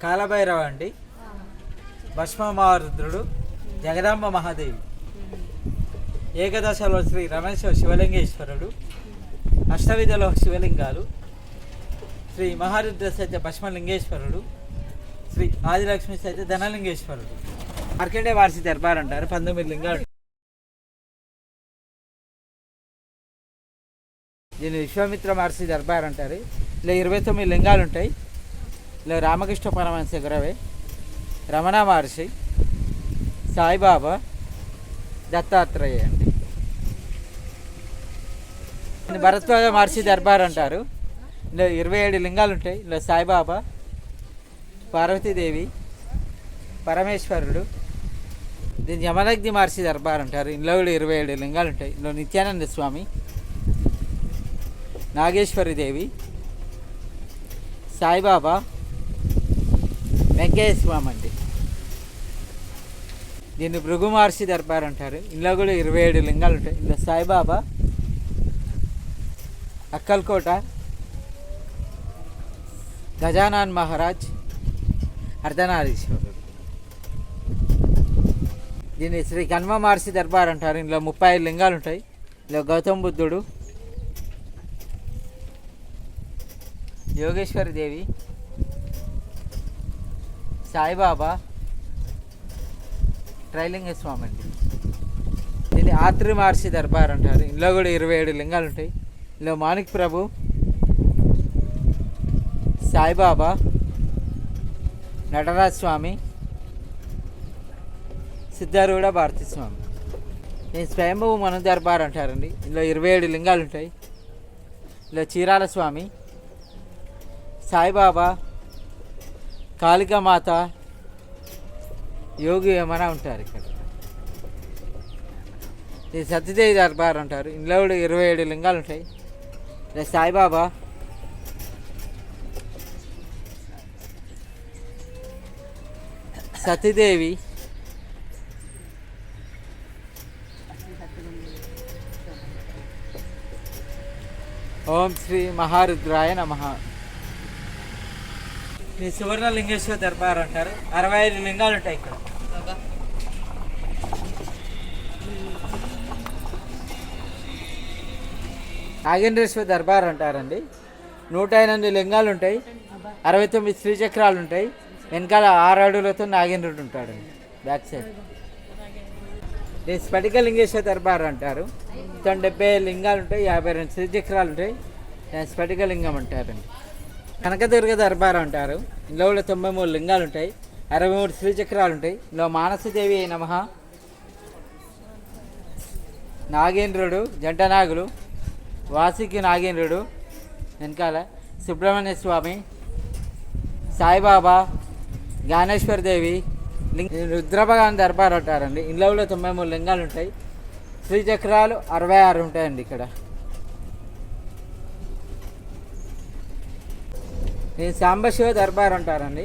కాలభైరవ అండి, భస్మమారుద్రుడు, జగదాంబ మహాదేవి, ఏకదశలో శ్రీ రమేశ్వర శివలింగేశ్వరుడు, అష్టవిధలో శివలింగాలు, శ్రీ మహారుద్ర సైత భస్మలింగేశ్వరుడు, శ్రీ ఆదిలక్ష్మి సైత ధనలింగేశ్వరుడు. మార్కండే వార్షి దర్బార్ అంటారు. 19 లింగాలు. దీన్ని విశ్వామిత్ర మహర్షి దర్బార్ అంటారు. ఇలా 29 లింగాలు ఉంటాయి. ఇలా రామకృష్ణ పరమహంస గురవే, రమణ మహర్షి, సాయిబాబా, దత్తాత్రేయ అండి. భరద్వాజ మహర్షి దర్బార్ అంటారు. ఇలా 27 లింగాలు ఉంటాయి. ఇలా సాయిబాబా, పార్వతీదేవి, పరమేశ్వరుడు. దీన్ని యమలగ్ని మహర్షి దర్బార్ అంటారు. ఇందులో కూడా 27 లింగాలు ఉంటాయి. ఇందులో నిత్యానంద స్వామి, నాగేశ్వరి దేవి, సాయిబాబా, వెంకయ్య స్వామి అండి. దీన్ని భృగు మహర్షి దర్బార్ అంటారు. ఇందులో కూడా 27 లింగాలు ఉంటాయి. ఇందులో సాయిబాబా, అక్కల్కోట, గజానన్ మహారాజ్, అర్ధనారీశ్వరుడు. దీన్ని శ్రీ కన్వ మహర్షి దర్బార్ అంటారు. ఇందులో 35 లింగాలు ఉంటాయి. ఇందులో గౌతమ బుద్ధుడు, యోగేశ్వరి దేవి, సాయిబాబా, త్రైలింగ స్వామి అండి. దీన్ని ఆత్రి మహర్షి దర్బార్ అంటారు. ఇందులో కూడా 27 లింగాలు ఉంటాయి. ఇందులో మాణిక్ ప్రభు, సాయిబాబా, నటరాజ్ స్వామి, సిద్ధారూఢ భారతీ స్వామి. దీన్ని స్వయంభూ మను దర్బార్ అంటారండి. ఇందులో 27 లింగాలు ఉంటాయి. ఇందులో చీరాల స్వామి, సాయిబాబా, కాళికామాత, యోగి ఏమైనా ఉంటారు ఇక్కడ. ఇది సత్యదేవి దర్బార్ అంటారు. ఇందులో కూడా 27 లింగాలు ఉంటాయి. ఇలా సాయిబాబా, సతీదేవి, ఓం శ్రీ మహారుద్రాయ నమః. ఈ సువర్ణలింగేశ్వర దర్బార్ అంటారు. 65 లింగాలు ఉంటాయి ఇక్కడ. నాగేంద్రేశ్వర దర్బార్ అంటారండి. 108 లింగాలు ఉంటాయి. 69 శ్రీచక్రాలు ఉంటాయి. వెనకాల 6 అడుగులతో నాగేంద్రుడు ఉంటాడండి బ్యాక్ సైడ్. దీన్ని స్ఫటిక లింగేశ్వర దర్బార్ అంటారు. 70 లింగాలు ఉంటాయి. 52 శ్రీచక్రాలు ఉంటాయి. స్ఫటిక లింగం అంటారండి. కనకదుర్గ దర్బార్ అంటారు. ఇందులో కూడా 93 లింగాలు ఉంటాయి. 63 శ్రీచక్రాలు ఉంటాయి. ఇందులో మానసదేవి నమః, నాగేంద్రుడు, జంట నాగులు, వాసికి నాగేంద్రుడు, వెనకాల సుబ్రహ్మణ్య స్వామి, సాయిబాబా, జ్ఞానేశ్వరి దేవి, రుద్రభగాన్ దర్బార్ అంటారండి. ఇందులో కూడా 93 లింగాలు ఉంటాయి. శ్రీచక్రాలు 66 ఉంటాయండి ఇక్కడ. నేను సాంబశివ దర్బార్ అంటారండి.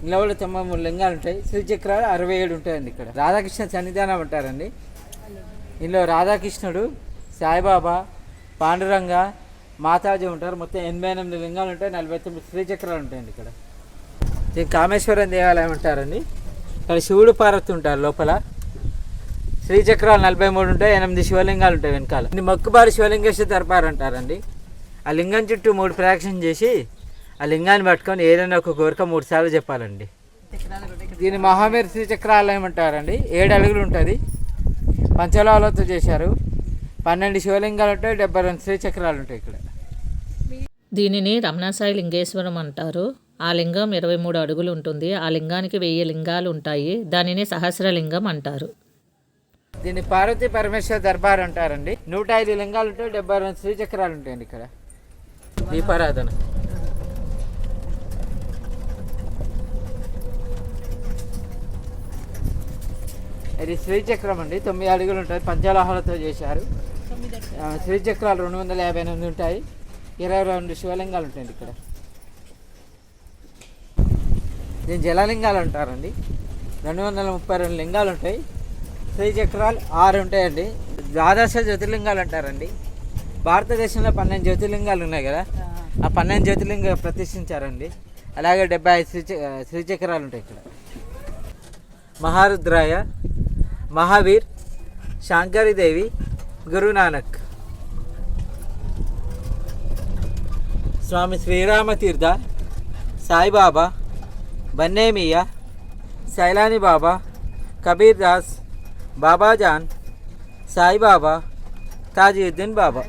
ఇందులో కూడా 93 లింగాలు ఉంటాయి. శ్రీచక్రాలు 67 ఉంటాయండి ఇక్కడ. రాధాకృష్ణ సన్నిధానం అంటారండి. ఇందులో రాధాకృష్ణుడు, సాయిబాబా, పాండురంగ, మాతాజీ ఉంటారు. మొత్తం 88 లింగాలు ఉంటాయి. 49 శ్రీచక్రాలు ఉంటాయండి ఇక్కడ. దీన్ని కామేశ్వరం దేవాలయం అంటారండి. ఇక్కడ శివుడు పార్వతి ఉంటారు లోపల. శ్రీచక్రాలు 43 ఉంటాయి. 8 శివలింగాలు ఉంటాయి వెనకాల. ఇది మొక్కుబారి శివలింగేశ్వర దర్బార్ అంటారండి. ఆ లింగం చుట్టూ 3 ప్రదక్షిణ చేసి ఆ లింగాన్ని పట్టుకొని ఏదైనా ఒక కోరిక 3 సార్లు చెప్పాలండి. దీన్ని మహామేరు శ్రీచక్రాలయం అంటారండి. 7 అడుగులు ఉంటుంది. పంచలోహాలతో చేశారు. 12 శివలింగాలు ఉంటాయి. 72 శ్రీచక్రాలు ఉంటాయి ఇక్కడ. దీనిని రమణసాయి లింగేశ్వరం అంటారు. ఆ లింగం 23 అడుగులు ఉంటుంది. ఆ లింగానికి 1000 లింగాలు ఉంటాయి. దానిని సహస్రలింగం అంటారు. దీన్ని పార్వతీ పరమేశ్వర దర్బార్ అంటారండి. 105 లింగాలు ఉంటాయి. 72 శ్రీచక్రాలు ఉంటాయండి ఇక్కడ. దీపారాధన. ఇది శ్రీచక్రం అండి. 9 అడుగులు ఉంటుంది. పంచలోహాలతో చేశారు. శ్రీచక్రాలు 258 ఉంటాయి. 22 శివలింగాలు ఉంటాయండి ఇక్కడ. దీని జలలింగాలు అంటారండి. 232 లింగాలు ఉంటాయి. శ్రీచక్రాలు 6 ఉంటాయండి. ద్వాదశ జ్యోతిర్లింగాలు అంటారండి. భారతదేశంలో 12 జ్యోతిర్లింగాలు ఉన్నాయి కదా, ఆ 12 జ్యోతిర్లింగాలు ప్రతిష్ఠించారండి. అలాగే 75 శ్రీచక్రాలు ఉంటాయి ఇక్కడ. మహారుద్రాయ, మహావీర్, శాంకరీదేవి, గురునానక్, స్వామి శ్రీరామ తీర్థ, సాయిబాబా, బన్నేమియా, సైలాని బాబా, కబీర్ దాస్, బాబాజాన్, సాయిబాబా, తాజుద్దీన్ బాబా.